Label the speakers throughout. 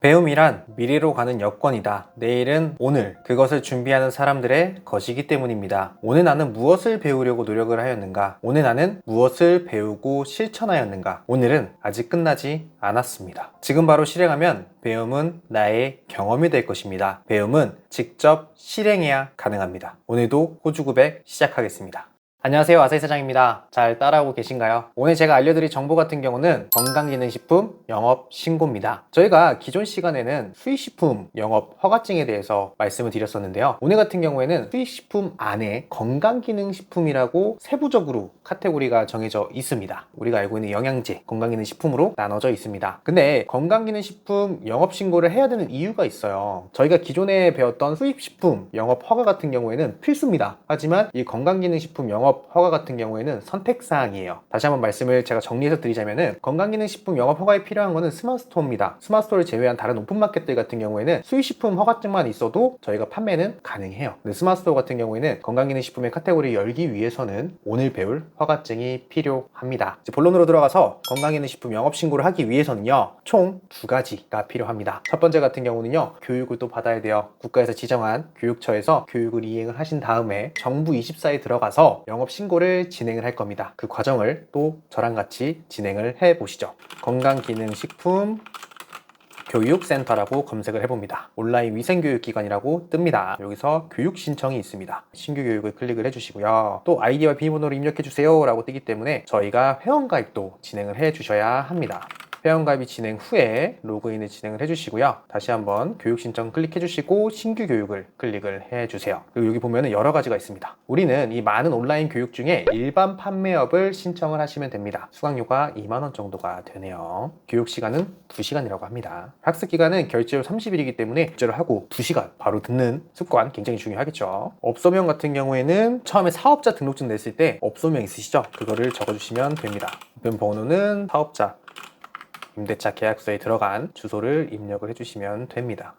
Speaker 1: 배움이란 미래로 가는 여권이다. 내일은 오늘 그것을 준비하는 사람들의 것이기 때문입니다. 오늘 나는 무엇을 배우려고 노력을 하였는가? 오늘 나는 무엇을 배우고 실천하였는가? 오늘은 아직 끝나지 않았습니다. 지금 바로 실행하면 배움은 나의 경험이 될 것입니다. 배움은 직접 실행해야 가능합니다. 오늘도 호주구백 시작하겠습니다. 안녕하세요, 아사히 사장입니다. 잘 따라오고 계신가요? 오늘 제가 알려드릴 정보 같은 경우는 건강기능식품 영업 신고입니다. 저희가 기존 시간에는 수입식품 영업 허가증에 대해서 말씀을 드렸었는데요. 오늘 같은 경우에는 수입식품 안에 건강기능식품이라고 세부적으로 카테고리가 정해져 있습니다. 우리가 알고 있는 영양제, 건강기능식품으로 나눠져 있습니다. 근데 건강기능식품 영업 신고를 해야 되는 이유가 있어요. 저희가 기존에 배웠던 수입식품 영업 허가 같은 경우에는 필수입니다. 하지만 이 건강기능식품 영업 허가 같은 경우에는 선택사항이에요. 다시 한번 말씀을 제가 정리해서 드리자면은 건강기능식품 영업 허가에 필요한 거는 스마트스토어입니다. 스마트스토어를 제외한 다른 오픈마켓들 같은 경우에는 수입식품 허가증만 있어도 저희가 판매는 가능해요. 근데 스마트스토어 같은 경우에는 건강기능식품의 카테고리를 열기 위해서는 오늘 배울 허가증이 필요합니다. 이제 본론으로 들어가서 건강기능식품 영업 신고를 하기 위해서는요, 총 두 가지가 필요합니다. 첫 번째 같은 경우는요, 교육을 또 받아야 돼요. 국가에서 지정한 교육처에서 교육을 이행을 하신 다음에 정부 24에 들어가서 영업 신고를 진행을 할 겁니다. 그 과정을 또 저랑 같이 진행을 해 보시죠. 건강기능식품 교육센터라고 검색을 해봅니다. 온라인 위생교육기관이라고 뜹니다. 여기서 교육 신청이 있습니다. 신규 교육을 클릭을 해주시고요. 또 아이디와 비밀번호를 입력해주세요 라고 뜨기 때문에 저희가 회원가입도 진행을 해주셔야 합니다. 회원가입이 진행 후에 로그인을 진행을 해주시고요. 다시 한번 교육 신청 클릭해주시고 신규 교육을 클릭을 해주세요. 그리고 여기 보면은 여러 가지가 있습니다. 우리는 이 많은 온라인 교육 중에 일반 판매업을 신청을 하시면 됩니다. 수강료가 2만 원 정도가 되네요. 교육 시간은 2시간이라고 합니다. 학습 기간은 결제로 30일이기 때문에 결제를 하고 2시간 바로 듣는 습관 굉장히 중요하겠죠. 업소명 같은 경우에는 처음에 사업자 등록증 냈을 때 업소명 있으시죠? 그거를 적어주시면 됩니다. 우편번호는 사업자 임대차 계약서에 들어간 주소를 입력을 해주시면 됩니다.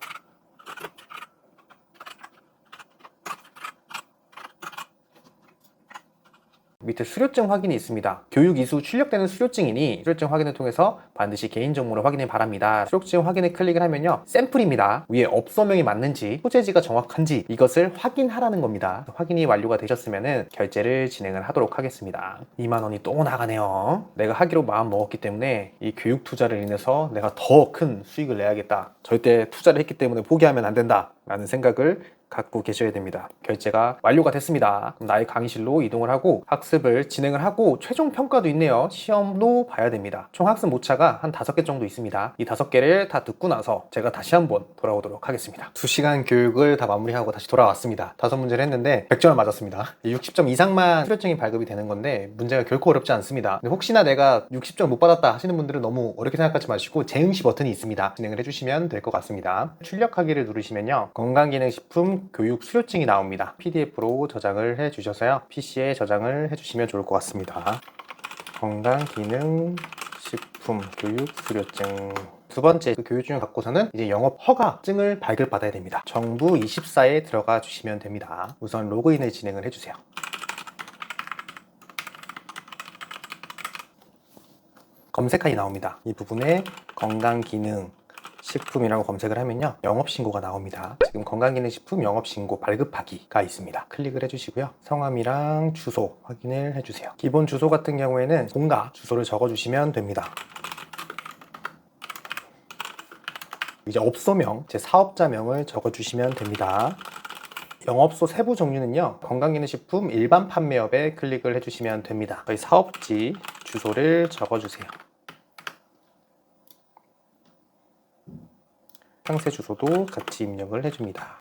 Speaker 1: 밑에 수료증 확인이 있습니다. 교육 이수 출력되는 수료증이니 수료증 확인을 통해서 반드시 개인정보를 확인을 바랍니다. 수료증 확인을 클릭을 하면요, 샘플입니다. 위에 업소명이 맞는지 소재지가 정확한지 이것을 확인하라는 겁니다. 확인이 완료가 되셨으면 결제를 진행을 하도록 하겠습니다. 2만 원이 또 나가네요. 내가 하기로 마음 먹었기 때문에 이 교육 투자를 인해서 내가 더 큰 수익을 내야겠다, 절대 투자를 했기 때문에 포기하면 안 된다 라는 생각을 갖고 계셔야 됩니다. 결제가 완료가 됐습니다. 그럼 나의 강의실로 이동을 하고 학습을 진행을 하고 최종 평가도 있네요. 시험도 봐야 됩니다. 총 학습 모차가 한 5개 정도 있습니다. 이 5개를 다 듣고 나서 제가 다시 한번 돌아오도록 하겠습니다. 2시간 교육을 다 마무리하고 다시 돌아왔습니다. 5문제를 했는데 100점을 맞았습니다. 60점 이상만 수료증이 발급이 되는 건데 문제가 결코 어렵지 않습니다. 근데 혹시나 내가 60점 못 받았다 하시는 분들은 너무 어렵게 생각하지 마시고 재응시 버튼이 있습니다. 진행을 해주시면 될 것 같습니다. 출력하기를 누르시면요, 건강기능식품 교육 수료증이 나옵니다. PDF로 저장을 해 주셔서요, PC에 저장을 해 주시면 좋을 것 같습니다. 건강기능식품 교육 수료증. 두 번째, 그 교육증을 갖고서는 이제 영업 허가증을 발급받아야 됩니다. 정부 24에 들어가 주시면 됩니다. 우선 로그인을 진행을 해 주세요. 검색란이 나옵니다. 이 부분에 건강기능 식품이라고 검색을 하면요, 영업신고가 나옵니다. 지금 건강기능식품 영업신고 발급하기가 있습니다. 클릭을 해주시고요, 성함이랑 주소 확인을 해주세요. 기본 주소 같은 경우에는 본가 주소를 적어주시면 됩니다. 이제 업소명, 제 사업자명을 적어주시면 됩니다. 영업소 세부 종류는요, 건강기능식품 일반 판매업에 클릭을 해주시면 됩니다. 저희 사업지 주소를 적어주세요. 상세 주소도 같이 입력을 해줍니다.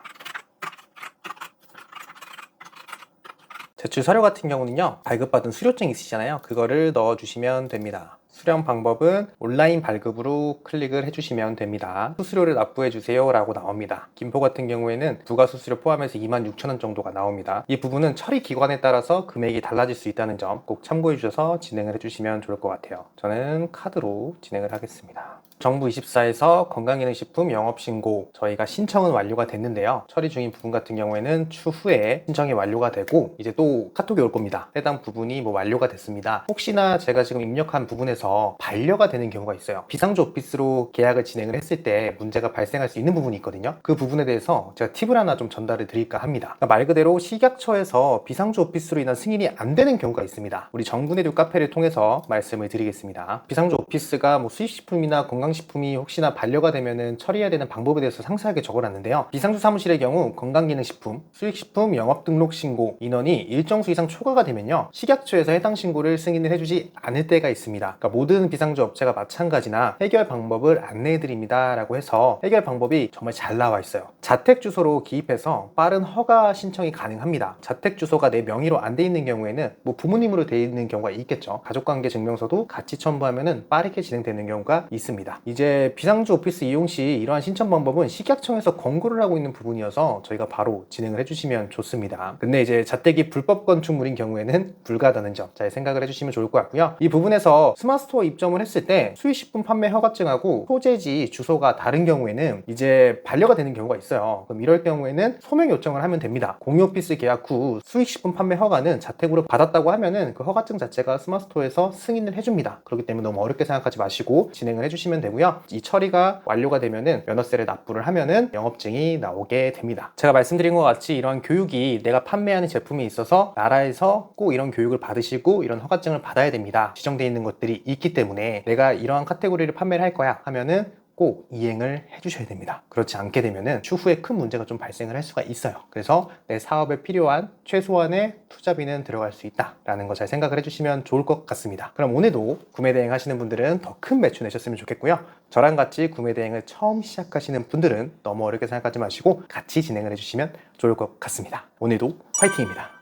Speaker 1: 제출 서류 같은 경우는요, 발급받은 수료증 있으시잖아요. 그거를 넣어주시면 됩니다. 수령 방법은 온라인 발급으로 클릭을 해주시면 됩니다. 수수료를 납부해주세요 라고 나옵니다. 김포 같은 경우에는 부가수수료 포함해서 26,000원 정도가 나옵니다. 이 부분은 처리 기관에 따라서 금액이 달라질 수 있다는 점 꼭 참고해 주셔서 진행을 해주시면 좋을 것 같아요. 저는 카드로 진행을 하겠습니다. 정부24에서 건강기능식품 영업신고 저희가 신청은 완료가 됐는데요. 처리 중인 부분 같은 경우에는 추후에 신청이 완료가 되고 이제 또 카톡이 올 겁니다. 해당 부분이 완료가 됐습니다. 혹시나 제가 지금 입력한 부분에서 반려가 되는 경우가 있어요. 비상조 오피스로 계약을 진행을 했을 때 문제가 발생할 수 있는 부분이 있거든요. 그 부분에 대해서 제가 팁을 하나 좀 전달을 드릴까 합니다. 그러니까 말 그대로 식약처에서 비상조 오피스로 인한 승인이 안 되는 경우가 있습니다. 우리 정군의료 카페를 통해서 말씀을 드리겠습니다. 비상조 오피스가 수입식품이나 건강식품이 혹시나 반려가 되면은 처리해야 되는 방법에 대해서 상세하게 적어놨는데요. 비상조 사무실의 경우 건강기능식품, 수익식품 영업등록 신고 인원이 일정 수 이상 초과가 되면요, 식약처에서 해당 신고를 승인을 해주지 않을 때가 있습니다. 그러니까 모든 비상조 업체가 마찬가지나 해결 방법을 안내해드립니다 라고 해서 해결 방법이 정말 잘 나와 있어요. 자택 주소로 기입해서 빠른 허가 신청이 가능합니다. 자택 주소가 내 명의로 안 돼 있는 경우에는 부모님으로 돼 있는 경우가 있겠죠. 가족관계 증명서도 같이 첨부하면은 빠르게 진행되는 경우가 있습니다. 이제 비상조 오피스 이용 시 이러한 신청 방법은 식약청에서 권고를 하고 있는 부분이어서 저희가 바로 진행을 해주시면 좋습니다. 근데 이제 자택이 불법 건축물인 경우에는 불가하다는 점 잘 생각을 해주시면 좋을 것 같고요. 이 부분에서 스마트스토어 입점을 했을 때 수의식품 판매 허가증하고 소재지 주소가 다른 경우에는 이제 반려가 되는 경우가 있어요. 그럼 이럴 경우에는 소명 요청을 하면 됩니다. 공유 오피스 계약 후 수의식품 판매 허가는 자택으로 받았다고 하면은 그 허가증 자체가 스마트스토어에서 승인을 해줍니다. 그렇기 때문에 너무 어렵게 생각하지 마시고 진행을 해주시면 되고요. 이 처리가 완료가 되면은 면허세를 납부를 하면은 영업증이 나오게 됩니다. 제가 말씀드린 것 같이 이러한 교육이 내가 판매하는 제품이 있어서 나라에서 꼭 이런 교육을 받으시고 이런 허가증을 받아야 됩니다. 지정되어 있는 것들이 있기 때문에 내가 이러한 카테고리를 판매를 할 거야 하면은 꼭 이행을 해주셔야 됩니다. 그렇지 않게 되면은 추후에 큰 문제가 좀 발생을 할 수가 있어요. 그래서 내 사업에 필요한 최소한의 투자비는 들어갈 수 있다라는 거 잘 생각을 해주시면 좋을 것 같습니다. 그럼 오늘도 구매 대행 하시는 분들은 더 큰 매출 내셨으면 좋겠고요. 저랑 같이 구매 대행을 처음 시작하시는 분들은 너무 어렵게 생각하지 마시고 같이 진행을 해주시면 좋을 것 같습니다. 오늘도 화이팅입니다.